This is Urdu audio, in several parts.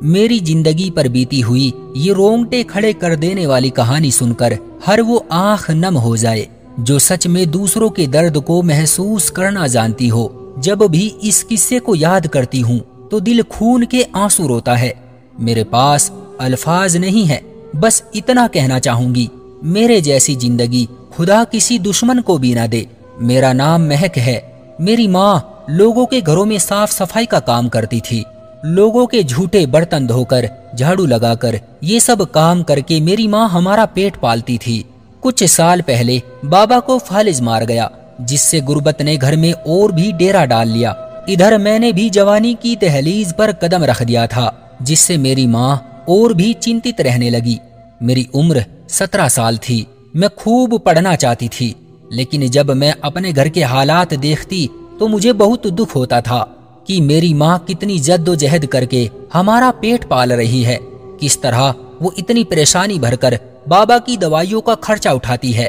میری زندگی پر بیتی ہوئی یہ رونگٹے کھڑے کر دینے والی کہانی سن کر ہر وہ آنکھ نم ہو جائے جو سچ میں دوسروں کے درد کو محسوس کرنا جانتی ہو۔ جب بھی اس قصے کو یاد کرتی ہوں تو دل خون کے آنسو روتا ہے۔ میرے پاس الفاظ نہیں ہے، بس اتنا کہنا چاہوں گی، میرے جیسی زندگی خدا کسی دشمن کو بھی نہ دے۔ میرا نام مہک ہے۔ میری ماں لوگوں کے گھروں میں صاف صفائی کا کام کرتی تھی۔ لوگوں کے جھوٹے برتن دھو کر، جھاڑو لگا کر، یہ سب کام کر کے میری ماں ہمارا پیٹ پالتی تھی۔ کچھ سال پہلے بابا کو فالج مار گیا، جس سے غربت نے گھر میں اور بھی ڈیرا ڈال لیا۔ ادھر میں نے بھی جوانی کی دہلیز پر قدم رکھ دیا تھا، جس سے میری ماں اور بھی چنتت رہنے لگی۔ میری عمر 17 سال تھی۔ میں خوب پڑھنا چاہتی تھی، لیکن جب میں اپنے گھر کے حالات دیکھتی تو مجھے بہت دکھ ہوتا تھا کہ میری ماں کتنی جد و جہد کر کے ہمارا پیٹ پال رہی ہے، کس طرح وہ اتنی پریشانی بھر کر بابا کی دوائیوں کا خرچہ اٹھاتی ہے۔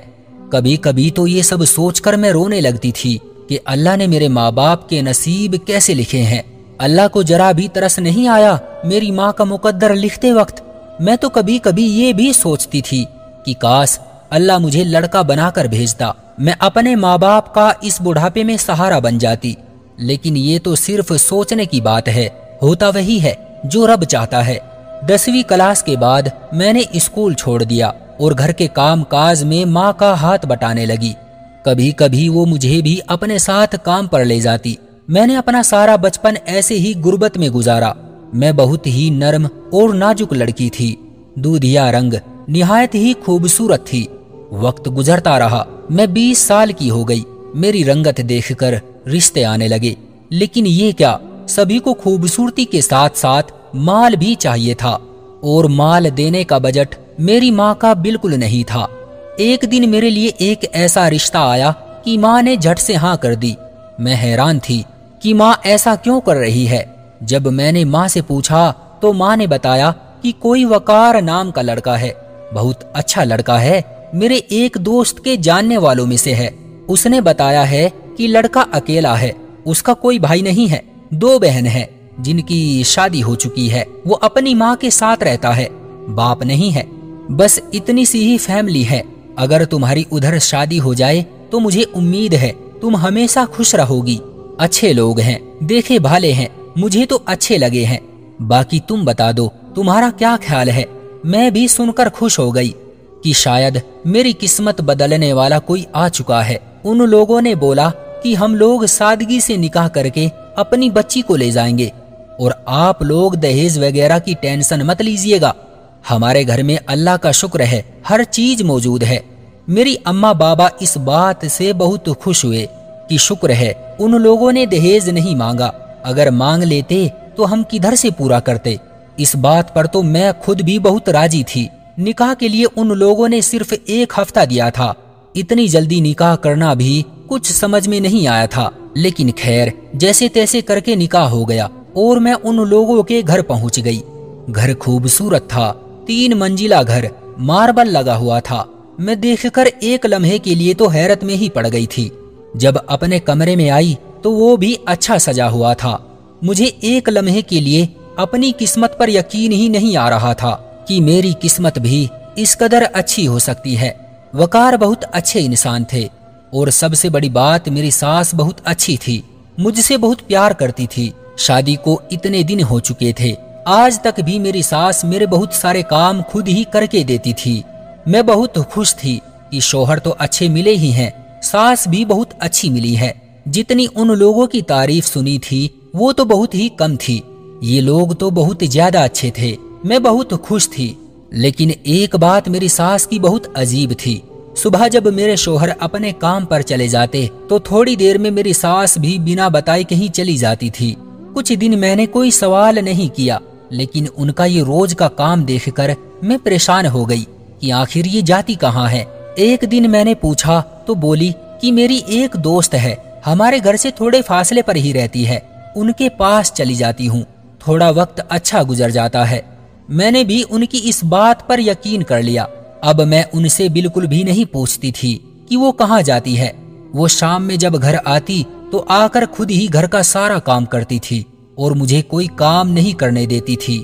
کبھی کبھی تو یہ سب سوچ کر میں رونے لگتی تھی کہ اللہ نے میرے ماں باپ کے نصیب کیسے لکھے ہیں۔ اللہ کو ذرا بھی ترس نہیں آیا میری ماں کا مقدر لکھتے وقت۔ میں تو کبھی کبھی یہ بھی سوچتی تھی کہ کاش اللہ مجھے لڑکا بنا کر بھیجتا، میں اپنے ماں باپ کا اس بڑھاپے میں سہارا بن جاتی۔ لیکن یہ تو صرف سوچنے کی بات ہے، ہوتا وہی ہے جو رب چاہتا ہے۔ 10ویں کلاس کے بعد میں نے اسکول چھوڑ دیا اور گھر کے کام کاج میں ماں کا ہاتھ بٹانے لگی۔ کبھی کبھی وہ مجھے بھی اپنے ساتھ کام پر لے جاتی۔ میں نے اپنا سارا بچپن ایسے ہی غربت میں گزارا۔ میں بہت ہی نرم اور نازک لڑکی تھی، دودھیا رنگ، نہایت ہی خوبصورت تھی۔ وقت گزرتا رہا، میں 20 سال کی ہو گئی۔ میری رنگت دیکھ کر رشتے آنے لگے، لیکن یہ کیا، سبھی کو خوبصورتی کے ساتھ ساتھ مال بھی چاہیے تھا، اور مال دینے کا بجٹ میری ماں کا بالکل نہیں تھا۔ ایک دن میرے لیے ایک ایسا رشتہ آیا کہ ماں نے جھٹ سے ہاں کر دی۔ میں حیران تھی کہ ماں ایسا کیوں کر رہی ہے۔ جب میں نے ماں سے پوچھا تو ماں نے بتایا کہ کوئی وقار نام کا لڑکا ہے، بہت اچھا لڑکا ہے، میرے ایک دوست کے جاننے والوں میں سے ہے۔ اس نے بتایا ہے کہ لڑکا اکیلا ہے، اس کا کوئی بھائی نہیں ہے، 2 بہن ہیں جن کی شادی ہو چکی ہے، وہ اپنی ماں کے ساتھ رہتا ہے، باپ نہیں ہے، بس اتنی سی ہی فیملی ہے۔ اگر تمہاری ادھر شادی ہو جائے تو مجھے امید ہے تم ہمیشہ خوش رہو گی۔ اچھے لوگ ہیں، دیکھے بھالے ہیں، مجھے تو اچھے لگے ہیں، باقی تم بتا دو تمہارا کیا خیال ہے۔ میں بھی سن کر خوش ہو گئی کہ شاید میری قسمت بدلنے والا کوئی آ چکا ہے۔ ان لوگوں نے بولا کہ ہم لوگ سادگی سے نکاح کر کے اپنی بچی کو لے جائیں گے، اور آپ لوگ دہیز وغیرہ کی ٹینشن مت لیجئے گا، ہمارے گھر میں اللہ کا شکر ہے ہر چیز موجود ہے۔ میری اماں بابا اس بات سے بہت خوش ہوئے کہ شکر ہے ان لوگوں نے دہیز نہیں مانگا، اگر مانگ لیتے تو ہم کدھر سے پورا کرتے۔ اس بات پر تو میں خود بھی بہت راضی تھی۔ نکاح کے لیے ان لوگوں نے صرف 1 ہفتہ دیا تھا۔ اتنی جلدی نکاح کرنا بھی کچھ سمجھ میں نہیں آیا تھا، لیکن خیر جیسے تیسے کر کے نکاح ہو گیا اور میں ان لوگوں کے گھر پہنچ گئی۔ گھر خوبصورت تھا، 3 منزلہ گھر، ماربل لگا ہوا تھا۔ میں دیکھ کر ایک لمحے کے لیے تو حیرت میں ہی پڑ گئی تھی۔ جب اپنے کمرے میں آئی تو وہ بھی اچھا سجا ہوا تھا۔ مجھے ایک لمحے کے لیے اپنی قسمت پر یقین ہی نہیں آ رہا تھا کہ میری قسمت بھی اس قدر اچھی ہو سکتی ہے۔ وقار بہت اچھے انسان تھے، اور سب سے بڑی بات میری ساس بہت اچھی تھی، مجھ سے بہت پیار کرتی تھی۔ شادی کو اتنے دن ہو چکے تھے، آج تک بھی میری ساس میرے بہت سارے کام خود ہی کر کے دیتی تھی۔ میں بہت خوش تھی کہ شوہر تو اچھے ملے ہی ہیں، ساس بھی بہت اچھی ملی ہے۔ جتنی ان لوگوں کی تعریف سنی تھی وہ تو بہت ہی کم تھی، یہ لوگ تو بہت زیادہ اچھے تھے۔ میں بہت خوش تھی، لیکن ایک بات میری ساس کی بہت عجیب تھی۔ صبح جب میرے شوہر اپنے کام پر چلے جاتے تو تھوڑی دیر میں میری ساس بھی بنا بتائے کہیں چلی جاتی تھی۔ کچھ دن میں نے کوئی سوال نہیں کیا، لیکن ان کا یہ روز کا کام دیکھ کر میں پریشان ہو گئی کہ آخر یہ جاتی کہاں ہے۔ ایک دن میں نے پوچھا تو بولی کہ میری ایک دوست ہے، ہمارے گھر سے تھوڑے فاصلے پر ہی رہتی ہے، ان کے پاس چلی جاتی ہوں، تھوڑا وقت اچھا گزر جاتا ہے۔ میں نے بھی ان کی اس بات پر یقین کر لیا۔ اب میں ان سے بالکل بھی نہیں پوچھتی تھی کہ وہ کہاں جاتی ہے۔ وہ شام میں جب گھر آتی تو آ کر خود ہی گھر کا سارا کام کرتی تھی اور مجھے کوئی کام نہیں کرنے دیتی تھی۔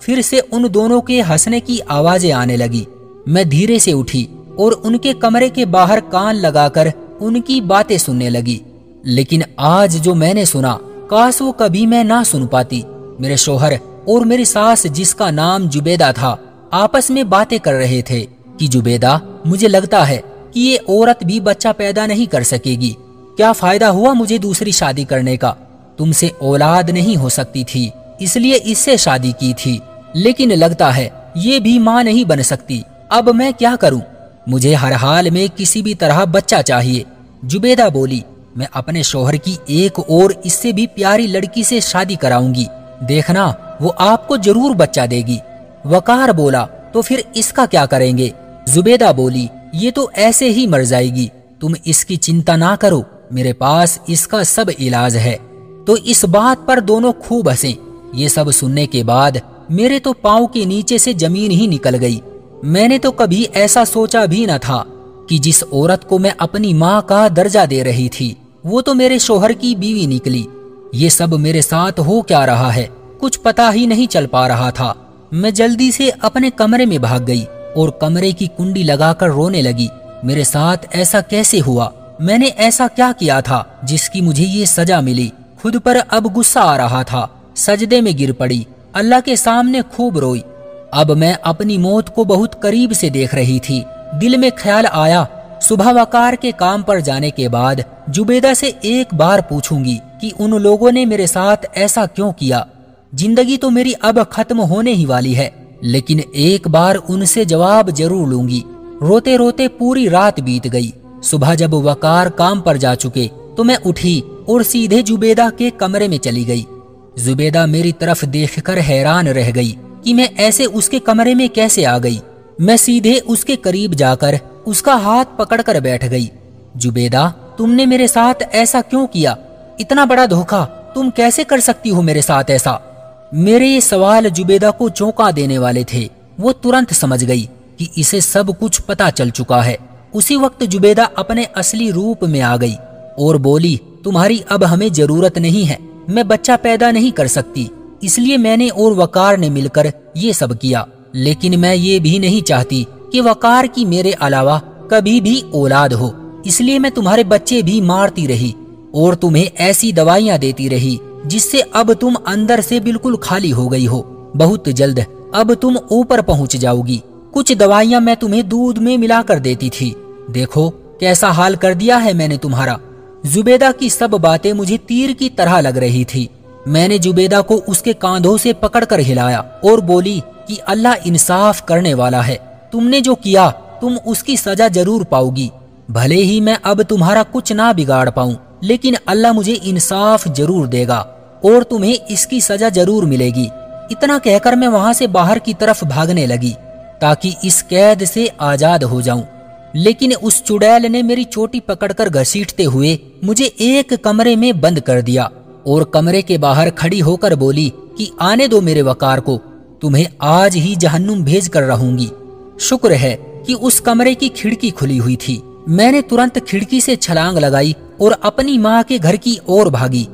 پھر سے ان دونوں کے ہنسنے کی آوازیں آنے لگی۔ میں دھیرے سے اٹھی اور ان کے کمرے کے باہر کان لگا کر ان کی باتیں سننے لگی، لیکن آج جو میں نے سنا کاش وہ کبھی میں نہ سن پاتی۔ میرے شوہر اور میری ساس، جس کا نام زبیدہ تھا، آپس میں باتیں کر رہے تھے کہ زبیدہ، مجھے لگتا ہے کہ یہ عورت بھی بچہ پیدا نہیں کر سکے گی۔ کیا فائدہ ہوا مجھے دوسری شادی کرنے کا؟ تم سے اولاد نہیں ہو سکتی تھی، اس لیے اس سے شادی کی تھی، لیکن لگتا ہے یہ بھی ماں نہیں بن سکتی۔ اب میں کیا کروں؟ مجھے ہر حال میں کسی بھی طرح بچہ چاہیے۔ زبیدہ بولی، میں اپنے شوہر کی ایک اور اس سے بھی پیاری لڑکی سے شادی کراؤں گی، دیکھنا وہ آپ کو ضرور بچہ دے گی۔ وقار بولا، تو پھر اس کا کیا کریں گے؟ زبیدہ بولی، یہ تو ایسے ہی مر جائے گی، تم اس کی چنتا نہ کرو، میرے پاس اس کا سب علاج ہے۔ تو اس بات پر دونوں خوب ہنسے۔ یہ سب سننے کے بعد میرے تو پاؤں کے نیچے سے زمین ہی نکل گئی۔ میں نے تو کبھی ایسا سوچا بھی نہ تھا کہ جس عورت کو میں اپنی ماں کا درجہ دے رہی تھی وہ تو میرے شوہر کی بیوی نکلی۔ یہ سب میرے ساتھ ہو کیا رہا ہے، کچھ پتا ہی نہیں چل پا رہا تھا۔ میں جلدی سے اپنے کمرے میں بھاگ گئی اور کمرے کی کنڈی لگا کر رونے لگی۔ میرے ساتھ ایسا کیسے ہوا؟ میں نے ایسا کیا کیا تھا جس کی مجھے یہ سزا ملی؟ خود پر اب غصہ آ رہا تھا۔ سجدے میں گر پڑی، اللہ کے سامنے خوب روئی۔ اب میں اپنی موت کو بہت قریب سے دیکھ رہی تھی۔ دل میں خیال آیا، صبح وقار کے کام پر جانے کے بعد زبیدہ سے ایک بار پوچھوں گی کہ ان لوگوں نے میرے ساتھ ایسا کیوں کیا۔ زندگی تو میری اب ختم ہونے ہی والی ہے، لیکن ایک بار ان سے جواب ضرور لوں گی۔ روتے روتے پوری رات بیت گئی۔ صبح جب وقار کام پر جا چکے تو میں اٹھی اور سیدھے زبیدہ کے کمرے میں چلی گئی۔ زبیدہ میری طرف دیکھ کر حیران رہ گئی کہ میں ایسے اس کے کمرے میں کیسے آ گئی۔ میں سیدھے اس کے قریب جا کر اس کا ہاتھ پکڑ کر بیٹھ گئی۔ زبیدہ، تم نے میرے ساتھ ایسا کیوں کیا؟ اتنا بڑا دھوکا تم کیسے کر سکتی ہو میرے ساتھ ایسا؟ میرے یہ سوال زبیدہ کو چونکا دینے والے تھے۔ وہ ترنت سمجھ گئی کہ اسے سب کچھ پتا چل چکا ہے۔ اسی وقت زبیدہ اپنے اصلی روپ میں آ گئی اور بولی، تمہاری اب ہمیں ضرورت نہیں ہے، میں بچہ پیدا نہیں کر سکتی، اس لیے میں نے اور وقار نے مل کر یہ سب کیا، لیکن میں یہ بھی نہیں چاہتی کہ وقار کی میرے علاوہ کبھی بھی اولاد ہو، اس لیے میں تمہارے بچے بھی مارتی رہی اور تمہیں ایسی دوائیاں دیتی رہی جس سے اب تم اندر سے بالکل خالی ہو گئی ہو۔ بہت جلد اب تم اوپر پہنچ جاؤ گی۔ کچھ دوائیاں میں تمہیں دودھ میں ملا کر دیتی تھی، دیکھو کیسا حال کر دیا ہے میں نے تمہارا۔ زبیدہ کی سب باتیں مجھے تیر کی طرح لگ رہی تھی۔ میں نے زبیدہ کو اس کے کاندھوں سے پکڑ کر ہلایا اور بولی کہ اللہ انصاف کرنے والا ہے، تم نے جو کیا تم اس کی سزا ضرور پاؤ گی۔ بھلے ہی میں اب تمہارا کچھ نہ بگاڑ پاؤں، لیکن اللہ مجھے انصاف ضرور دے گا اور تمہیں اس کی سزا ضرور ملے گی۔ اتنا کہہ کر میں وہاں سے باہر کی طرف بھاگنے لگی تاکہ اس قید سے آزاد ہو جاؤں، لیکن اس چڑیل نے میری چوٹی پکڑ کر گھسیٹتے ہوئے مجھے ایک کمرے میں بند کر دیا اور کمرے کے باہر کھڑی ہو کر بولی کہ آنے دو میرے وقار کو، تمہیں آج ہی جہنم بھیج کر رہوں گی۔ شکر ہے کہ اس کمرے کی کھڑکی کھلی ہوئی تھی۔ میں نے ترنت کھڑکی سے چھلانگ لگائی اور اپنی ماں کے گھر کی اور بھاگی۔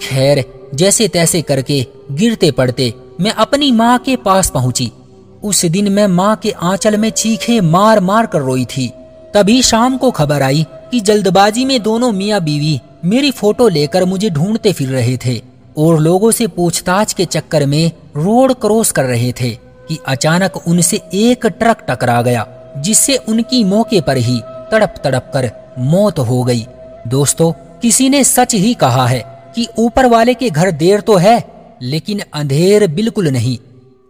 خیر، جیسے تیسے کر کے گرتے پڑتے میں اپنی ماں کے پاس پہنچی۔ اس دن میں ماں کے آنچل میں چیخیں مار مار کر روئی تھی۔ تبھی شام کو خبر آئی کہ جلد بازی میں دونوں میاں بیوی میری فوٹو لے کر مجھے ڈھونڈتے پھر رہے تھے اور لوگوں سے پوچھ تاچھ کے چکر میں روڈ کراس کر رہے تھے کہ اچانک ان سے ایک ٹرک ٹکرا گیا، جس سے ان کی موقع پر ہی تڑپ تڑپ کر موت ہو گئی۔ دوستو، کسی نے سچ ہی کہا ہے کہ اوپر والے کے گھر دیر تو ہے لیکن اندھیر بالکل نہیں،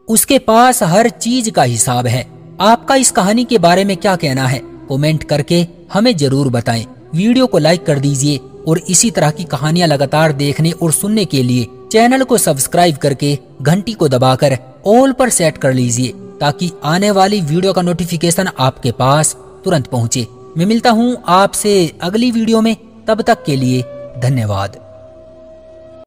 اس کے پاس ہر چیز کا حساب ہے۔ آپ کا اس کہانی کے بارے میں کیا کہنا ہے؟ کومنٹ کر کے ہمیں ضرور بتائیں۔ ویڈیو کو لائک کر دیجئے اور اسی طرح کی کہانیاں لگاتار دیکھنے اور سننے کے لیے چینل کو سبسکرائب کر کے گھنٹی کو دبا کر آل پر سیٹ کر لیجئے تاکہ آنے والی ویڈیو کا نوٹیفیکیشن آپ کے پاس ترنت پہنچے۔ میں ملتا ہوں آپ سے اگلی ویڈیو میں، تب تک کے لیے دھنیہ واد۔